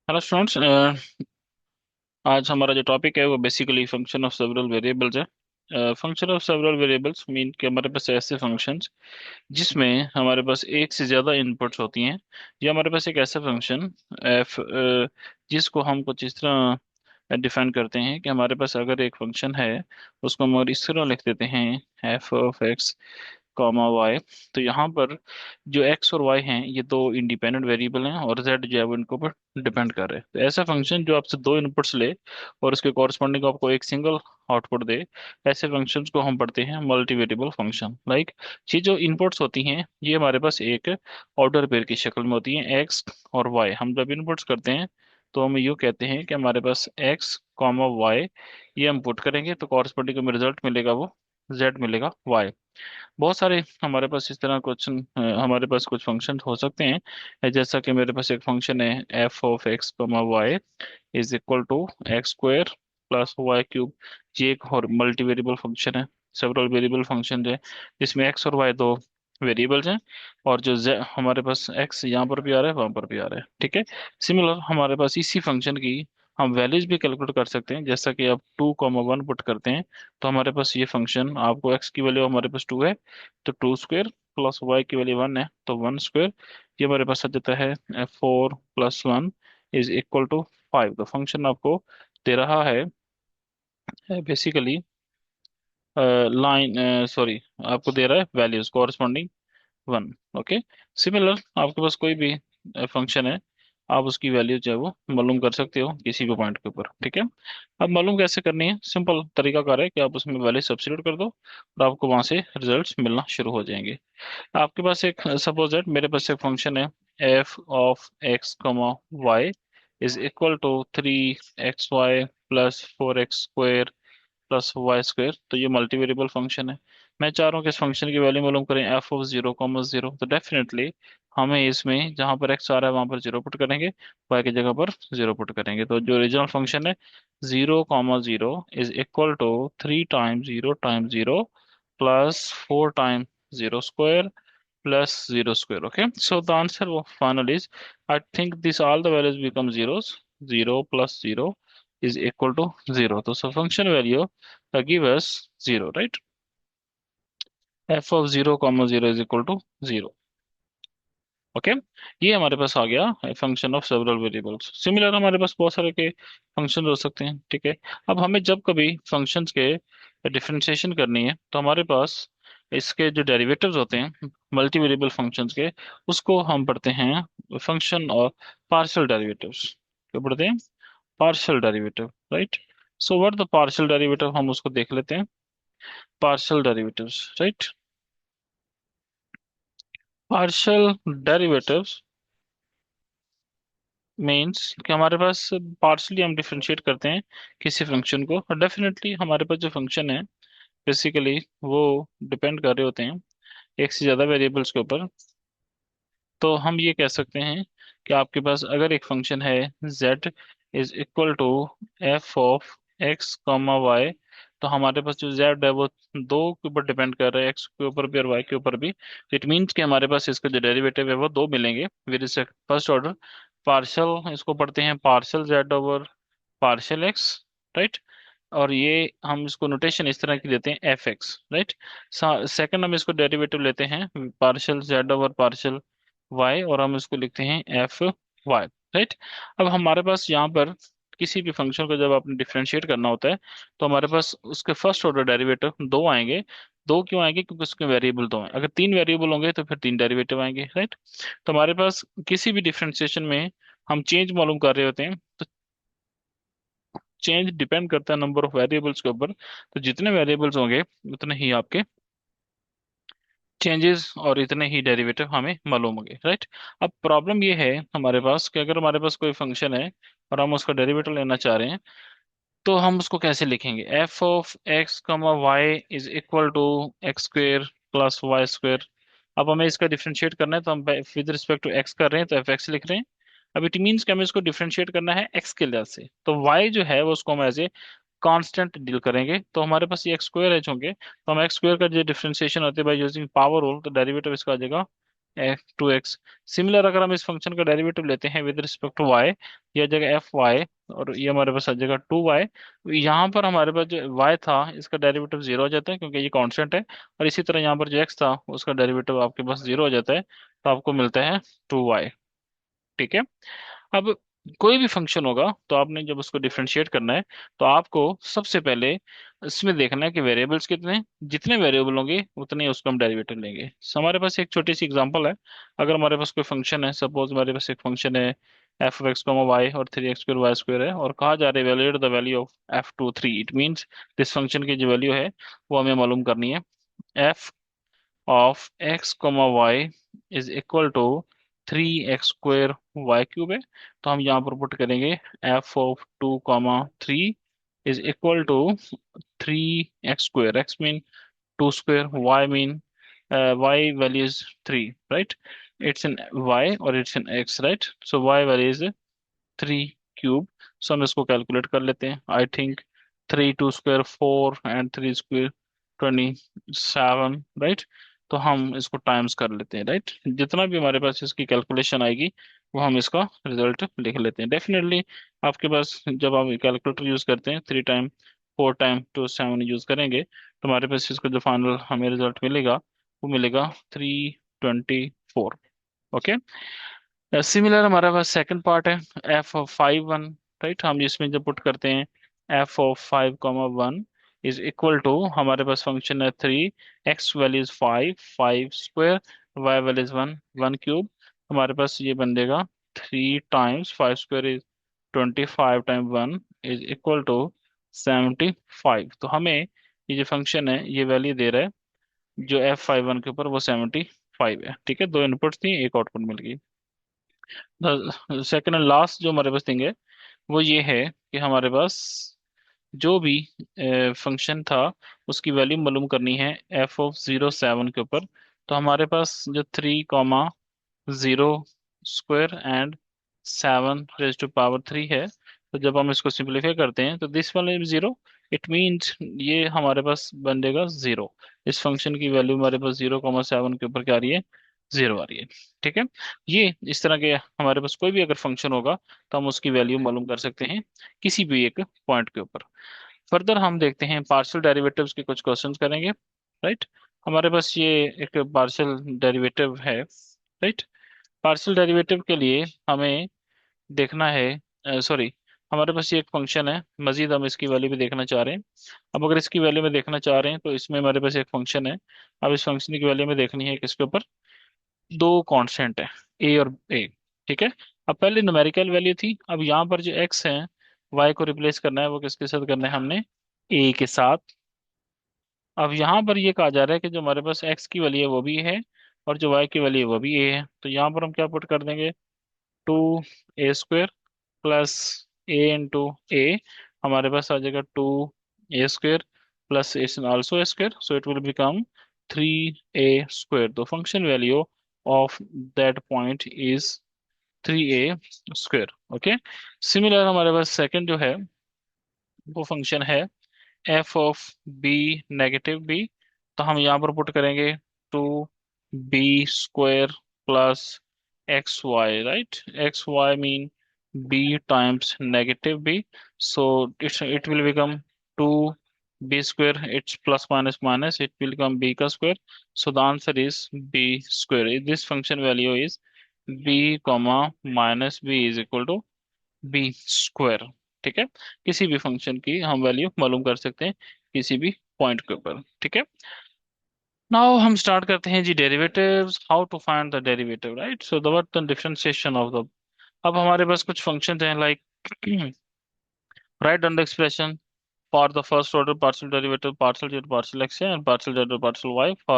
Hello students. आज हमारा जो टॉपिक है वो basically function of several variables है। Function of several variables mean कि हमारे पास ऐसे फंक्शंस जिसमें हमारे पास एक से ज़्यादा इनपुट्स होती हैं, या हमारे पास एक ऐसा फंक्शन एफ जिसको हम कुछ इस तरह डिफाइन करते हैं कि हमारे पास अगर एक फंक्शन है उसको हम और इस तरह लिख देते हैं f of x comma y. तो यहाँ पर जो एक्स और वाई हैं ये दो इंडिपेंडेंट वेरिएबल हैं और जेड जो है वो इनके ऊपर डिपेंड कर रहे हैं। तो ऐसा फंक्शन जो आपसे दो इनपुट्स ले और उसके कॉरस्पॉन्डिंग आपको एक सिंगल आउटपुट दे, ऐसे फंक्शंस को हम पढ़ते हैं मल्टी वेरिएबल फंक्शन। लाइक ये जो इनपुट्स होती हैं ये हमारे पास एक ऑर्डर पेयर की शक्ल में होती हैं, एक्स और वाई। हम जब इनपुट्स करते हैं तो हम यूँ कहते हैं कि हमारे पास एक्स कॉमा वाई, ये हम पुट करेंगे तो कॉरस्पॉन्डिंग हमें रिजल्ट मिलेगा वो जेड मिलेगा वाई। बहुत सारे हमारे पास इस तरह कुछ हमारे पास कुछ फंक्शन हो सकते हैं। जैसा कि मेरे पास एक फंक्शन है F of x comma y is equal to x square plus y cube. ये एक और मल्टी वेरिएबल फंक्शन है, सेवरल वेरिएबल फंक्शन है जिसमें एक्स और वाई दो वेरिएबल्स हैं, और जो हमारे पास एक्स यहाँ पर भी आ रहा है वहां पर भी आ रहा है। ठीक है। सिमिलर हमारे पास इसी फंक्शन की हम वैल्यूज भी कैलकुलेट कर सकते हैं। जैसा कि आप 2,1 पुट करते हैं तो हमारे पास ये फंक्शन, आपको एक्स की वैल्यू हमारे पास 2 है तो 2 स्क्वायर प्लस वाई की वैल्यू 1 है तो 1 स्क्वायर। ये हमारे पास आ जाता है 4 + 1 इज इक्वल टू 5। तो फंक्शन आपको दे रहा है बेसिकली लाइन, सॉरी, आपको दे रहा है वैल्यूज कॉरस्पॉन्डिंग 1। ओके। सिमिलर आपके पास कोई भी फंक्शन है, आप उसकी वैल्यू जो है वो मालूम कर सकते हो किसी भी पॉइंट के ऊपर। ठीक है। अब मालूम कैसे करनी है, सिंपल तरीकाकार है कि आप उसमें वैल्यू सब्स्टिट्यूट कर दो और आपको वहां से रिजल्ट्स मिलना शुरू हो जाएंगे। आपके पास एक सपोज दैट मेरे पास एक फंक्शन है F of x comma y is equal to 3xy plus 4x² plus y square. तो ये मल्टी वेरिएबल फंक्शन है। मैं चाह रहा हूँ कि इस फंक्शन की वैल्यू मालूम करें एफ ऑफ 0,0। तो डेफिनेटली हमें इसमें जहाँ पर एक्स आ रहा है वहां पर जीरो पुट करेंगे, वाई की जगह पर जीरो पुट करेंगे। तो जो ओरिजिनल फंक्शन है 0,0 is equal to 3 times 0 times 0 plus 4 times 0 square plus 0 square. Okay, so the answer final is, I think this all the values become zeros। 0 + 0 is equal to 0. So function value give us 0, right? F of 0,0 is equal to 0. Okay. ये हमारे पास आ गया function of several variables. Similar हमारे पास बहुत सारे के function हो सकते हैं। ठीक है। अब हमें जब कभी फंक्शंस के डिफरेंशिएशन करनी है तो हमारे पास इसके जो डेरिवेटिव्स होते हैं मल्टी वेरिएबल फंक्शंस के, उसको हम पढ़ते हैं फंक्शन और पार्शियल डेरिवेटिव्स। क्या पढ़ते हैं? Partial derivative, right. So what the partial derivative, हम उसको देख लेते हैं। Partial derivatives, right. Partial derivatives means कि हमारे पास पार्शली हम डिफरेंशिएट करते हैं किसी फंक्शन को, और डेफिनेटली हमारे पास जो फंक्शन है बेसिकली वो डिपेंड कर रहे होते हैं एक से ज़्यादा वेरिएबल्स के ऊपर। तो हम ये कह सकते हैं कि आपके पास अगर एक फंक्शन है z is equal to f of x comma y, तो हमारे पास जो z है वो दो के ऊपर डिपेंड कर रहा है, x के ऊपर भी और y के ऊपर भी। इट मीन्स कि हमारे पास इसका जो डेरिवेटिव है वो दो मिलेंगे with respect first order. Partial इसको पढ़ते हैं partial z over partial x, right. और ये हम इसको नोटेशन इस तरह की देते हैं एफ एक्स, राइट। सेकंड हम इसको डेरिवेटिव लेते हैं partial Z over partial y, और हम इसको लिखते हैं एफ वाई, राइट। अब हमारे पास यहाँ पर किसी भी फंक्शन को जब आपने डिफरेंशिएट करना होता है तो हमारे पास उसके फर्स्ट ऑर्डर डेरिवेटिव दो आएंगे। दो क्यों आएंगे? क्योंकि उसके वेरिएबल दो हैं। अगर तीन वेरिएबल होंगे तो फिर तीन डेरिवेटिव आएंगे, राइट। तो हमारे पास किसी भी डिफरेंशिएशन में हम चेंज मालूम कर रहे होते हैं तो चेंज डिपेंड करता है नंबर ऑफ वेरिएबल्स के ऊपर। तो जितने वेरिएबल्स होंगे उतने ही आपके चेंजेस और इतने ही डेरिवेटिव हमें मालूम होंगे, राइट। अब प्रॉब्लम ये है हमारे पास कि अगर हमारे पास कोई फंक्शन है और हम उसका डेरिवेटिव लेना चाह रहे हैं तो हम उसको कैसे लिखेंगे? F of x comma y is equal to x square plus y square. अब हमें इसका डिफरेंशिएट करना है तो हम विद रिस्पेक्ट टू एक्स कर रहे हैं तो एफ एक्स लिख रहे हैं। अब इट मीन्स कि हमें इसको डिफरेंशिएट करना है एक्स के लिहाज से, तो वाई जो है वो उसको हम एज ए कांस्टेंट डील करेंगे। तो हमारे पास ये एक्स स्क्वायर एच होंगे तो हम एक्स स्क्वायर का जो डिफरेंशिएशन होते हैं बाय यूजिंग पावर रूल, तो डेरिवेटिव इसका आ जाएगा 2x। सिमिलर अगर हम इस फंक्शन का डेरिवेटिव लेते हैं विद रिस्पेक्ट टू y, यह आ जाएगा fy, और ये हमारे पास आ जाएगा 2y। यहाँ पर हमारे पास जो y था इसका डेरिवेटिव जीरो हो जाता है क्योंकि ये कांस्टेंट है, और इसी तरह यहाँ पर जो x था उसका डेरिवेटिव आपके पास जीरो हो जाता है, तो आपको मिलता है 2y। ठीक है। अब कोई भी फंक्शन होगा तो आपने जब उसको डिफरेंशिएट करना है तो आपको सबसे पहले इसमें देखना है कि वेरिएबल्स कितने हैं। जितने वेरिएबल होंगे उतने ही उसका हम डेरिवेटिव लेंगे। हमारे पास एक छोटी सी एग्जांपल है। अगर हमारे पास कोई फंक्शन है, सपोज हमारे पास एक फंक्शन है F of x comma y, और 3x² वाई स्क्वायर है, और कहा जा रहा है evaluate the value of f2 3। It means this function की जो वैल्यू है वो हमें मालूम करनी है। F of x comma Y is equal to 3x² Y cube है। तो हम यहाँ पर पुट करेंगे F of 2 comma 3 is equal to 3x²। X mean 2 square, Y mean Y value is 3, right. It's in Y और it's in X, right. So Y value is 3 cube. So हम इसको calculate कर लेते हैं। I think 3 2 square 4 and 3 square 27, right. तो हम इसको times कर लेते हैं, राइट। जितना भी हमारे पास इसकी कैलकुलेशन आएगी वो हम इसका रिजल्ट लिख लेते हैं। डेफिनेटली आपके पास जब आप कैलकुलेटर यूज करते हैं 3 टाइम 4 टाइम 2 7 यूज करेंगे तो हमारे पास इसका जो फाइनल हमें रिजल्ट मिलेगा वो मिलेगा 324। ओके। सिमिलर हमारे पास सेकंड पार्ट है एफ ऑफ 5 1, राइट। हम इसमें जब पुट करते हैं f of 5 1 is equal to, हमारे पास फंक्शन है 3, x value is 5 5 square, y value is 1 1 cube. हमारे पास ये बन जाएगा 3 times 5 square is 25 time 1 is equal to 75। तो हमें ये जो फंक्शन है ये वैल्यू दे रहा है जो f5 1 के ऊपर वो 75 है। ठीक है, दो इनपुट्स थी एक आउटपुट मिल गई। सेकंड एंड लास्ट जो हमारे पास थिंग है वो ये है कि हमारे पास जो भी फंक्शन था उसकी वैल्यू मालूम करनी है f of 0 7 के ऊपर। तो हमारे पास जो 3 0 square and 7 raise to power 3 है, तो जब हम इसको सिंप्लीफाई करते हैं तो this one is zero. It means ये हमारे पास बन जाएगा जीरो। इस फंक्शन की वैल्यू हमारे पास 0 7 के ऊपर क्या आ रही है, जीरो आ रही है। ठीक है। ये इस तरह के हमारे पास कोई भी अगर फंक्शन होगा तो हम उसकी वैल्यू मालूम कर सकते हैं किसी भी एक पॉइंट के ऊपर। फर्दर हम देखते हैं पार्शियल डेरिवेटिव्स के कुछ क्वेश्चंस करेंगे, राइट। हमारे पास ये एक पार्शियल डेरिवेटिव है, राइट। पार्शियल डेरिवेटिव के लिए हमें देखना है, सॉरी, हमारे पास ये एक फंक्शन है, मजीद हम इसकी वैल्यू भी देखना चाह रहे हैं। अब अगर इसकी वैल्यू में देखना चाह रहे हैं तो इसमें हमारे पास एक फंक्शन है। अब इस फंक्शन की वैल्यू में देखनी है किसके ऊपर, दो कांस्टेंट है ए और ए। ठीक है। अब पहले न्यूमेरिकल वैल्यू थी, अब यहाँ पर जो एक्स है वाई को रिप्लेस करना है वो किसके साथ करना है हमने, ए के साथ। अब यहाँ पर ये कहा जा रहा है कि जो हमारे पास एक्स की वैल्यू है वो भी है और जो वाई की वैल्यू है वो भी ए है, तो यहाँ पर हम क्या पुट कर देंगे, 2 a square plus A into A. हमारे पास आ जाएगा 2 a square plus it's also a square, so it will become 3 a square. तो function value of that point is 3 a square. Okay. Similar हमारे पास सेकंड जो है वो फंक्शन है F of B negative B. तो हम यहाँ पर पुट करेंगे 2b square plus xy, right. xy mean b times negative b, so it will become 2b square, it's plus minus minus, it will become b का square. So the answer is b square. This function value is b comma minus b is equal to b square. ठीक है। किसी भी function की हम value मालूम कर सकते हैं किसी भी पॉइंट के ऊपर। ठीक है। नाउ हम स्टार्ट करते हैं जी derivatives, how to find the derivative, right. So the what the differentiation of the, अब हमारे पास कुछ फंक्शंस हैं like write down the expression for the first order partial derivative partial z partial x है and partial z or partial y for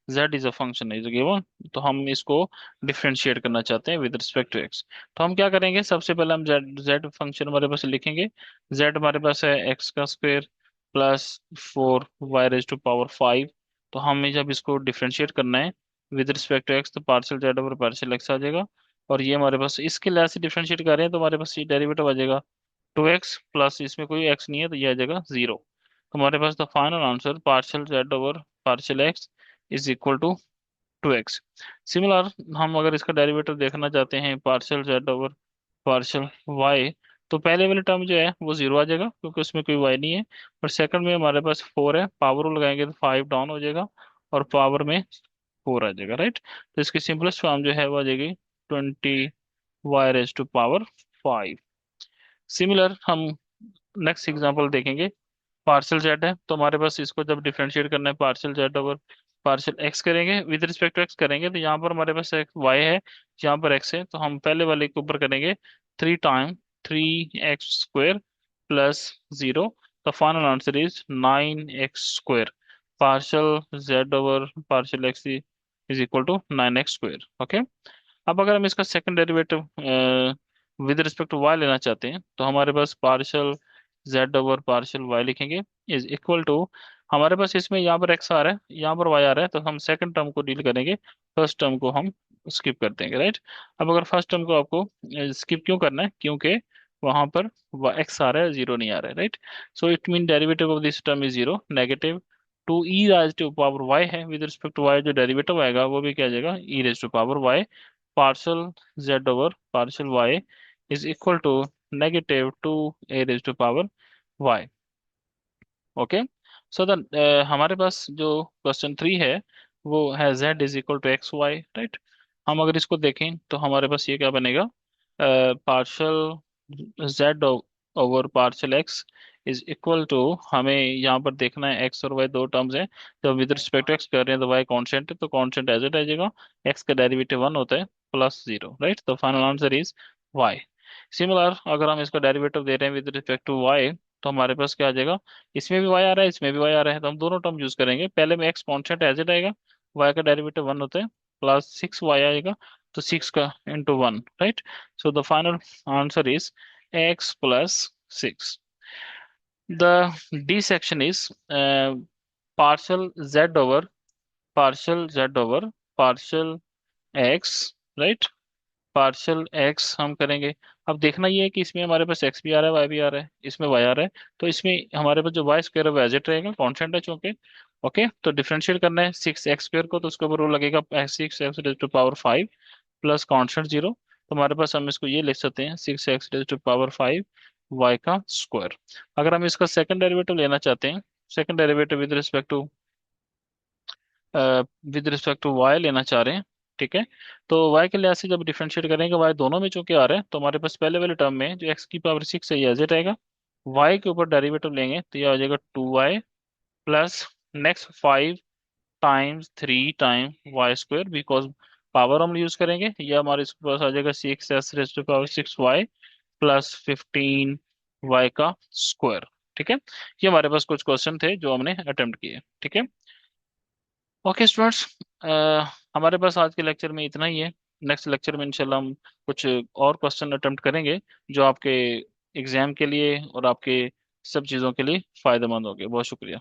z is a function is given। तो हम इसको differentiate करना चाहते हैं विद रिस्पेक्ट टू x। तो हम क्या करेंगे, सबसे पहले हम z फंक्शन हमारे पास लिखेंगे। z हमारे पास है x का square plus 4 y raised to power 5। तो हमें जब इसको डिफरेंशिएट करना है विद रिस्पेक्ट टू x तो partial z over partial x आ जाएगा। और ये हमारे पास इसके लिहाज से डिफरेंशिएट कर रहे हैं तो हमारे पास ये डेरिवेटिव आ जाएगा 2x प्लस इसमें कोई x नहीं है तो ये आ जाएगा जीरो। तो हमारे पास the final answer partial z over partial x is equal to 2x। Similar, हम अगर इसका डेरिवेटिव देखना चाहते हैं partial Z over partial Y, तो पहले वाली टर्म जो है वो जीरो आ जाएगा क्योंकि उसमें कोई वाई नहीं है। और सेकंड में हमारे पास 4 है, पावर रूल लगाएंगे तो 5 डाउन हो जाएगा और पावर में 4 आ जाएगा, राइट। तो इसकी सिंपलेस्ट फॉर्म जो है वो आ जाएगी 20 y⁻⁵ सिमिलर, हम नेक्स्ट एग्जांपल देखेंगे। पार्शियल जेड है तो हमारे पास इसको जब डिफरेंशिएट करना है partial Z over partial x करेंगे, विद रिस्पेक्ट टू एक्स करेंगे, तो यहाँ पर हमारे पास एक वाई है, यहाँ पर एक्स है, तो हम पहले वाले के ऊपर करेंगे 3 time 3x² plus 0। The final answer is 9x²। Partial Z over partial X is equal to 9x²। Okay. अब अगर हम इसका second derivative with respect to Y लेना चाहते हैं, तो हमारे पास partial Z over partial Y लिखेंगे इज इक्वल टू, हमारे पास इसमें यहाँ पर एक्स आ रहा है, यहाँ पर वाई आ रहा है, तो हम सेकंड टर्म को डील करेंगे, फर्स्ट टर्म को हम स्किप कर देंगे, राइट। अब अगर फर्स्ट टर्म को आपको स्किप क्यों करना है, क्योंकि वहां पर एक्स आ रहा है, जीरो नहीं आ रहा है, right. So it mean derivative of this term is zero, negative 2e⁻⁴ है, विद रिस्पेक्ट टू वाई जो डेरिवेटिव आएगा वो भी क्या आ जाएगा, e⁻⁴ partial Z over partial y is equal to -2a⁻⁴ okay. So the हमारे पास जो क्वेश्चन 3 है वो है z is equal to x y, right. हम अगर इसको देखें तो हमारे पास ये क्या बनेगा, partial z over partial x is equal to, हमें यहाँ पर देखना है x और y दो टर्म्स हैं, जब विद रिस्पेक्ट टू x कर रहे हैं तो y कांस्टेंट है, तो कांस्टेंट एज इट आ जाएगा, x का डेरिवेटिव 1 होता है प्लस 0, राइट। तो final answer is y। Similar, अगर हम इसका डेरिवेटिव दे रहे हैं विद रिस्पेक्ट टू y, तो हमारे पास क्या आ जाएगा, इसमें भी y आ रहा है, इसमें भी y आ रहा है, तो हम दोनों टर्म यूज करेंगे। पहले में x कांस्टेंट एज इट आएगा, y का डेरिवेटिव 1 होता है, प्लस 6y आएगा, तो 6 का into 1, right. So the final answer is x plus 6। The D section is partial z over partial z over partial x, right. Partial x हम करेंगे। अब देखना ये है कि इसमें हमारे पास एक्स भी आ रहा है, वाई भी आ रहा है, इसमें वाई आ रहा है, तो इसमें हमारे पास जो वाई स्क्वायर है वो एज इट रहेगा, कॉन्स्टेंट है चूंकि। ओके, तो डिफरेंशिएट करना है 6x² को, तो उसके ऊपर वो लगेगा 6x⁻⁵ प्लस कांस्टेंट 0। तो हमारे पास हम इसको ये लिख सकते हैं 6x⁻⁵ वाई का स्क्वायर। अगर हम इसका सेकंड डेरिवेटिव लेना चाहते हैं, second derivative with respect to Y लेना चाह रहे हैं, ठीक है। तो वाई के लिहाज से जब डिफरेंशिएट करेंगे, वाई दोनों में चूंकि आ रहा है, तो हमारे पास पहले वाले टर्म में जो x⁻⁶ है ये एज इट आएगा, वाई के ऊपर डेरिवेटिव लेंगे तो ये आ जाएगा 2y plus next 5 times 3 time y² because power हम यूज करेंगे, ये हमारे इसके पास आ जाएगा 6s⁻⁶y प्लस 15y का स्क्वायर, ठीक है। ये हमारे पास कुछ क्वेश्चन थे जो हमने अटेम्प्ट किए, ठीक है। ओके स्टूडेंट्स, हमारे पास आज के लेक्चर में इतना ही है। नेक्स्ट लेक्चर में इंशाल्लाह हम कुछ और क्वेश्चन अटेम्प्ट करेंगे जो आपके एग्जाम के लिए और आपके सब चीज़ों के लिए फ़ायदेमंद होंगे। बहुत शुक्रिया।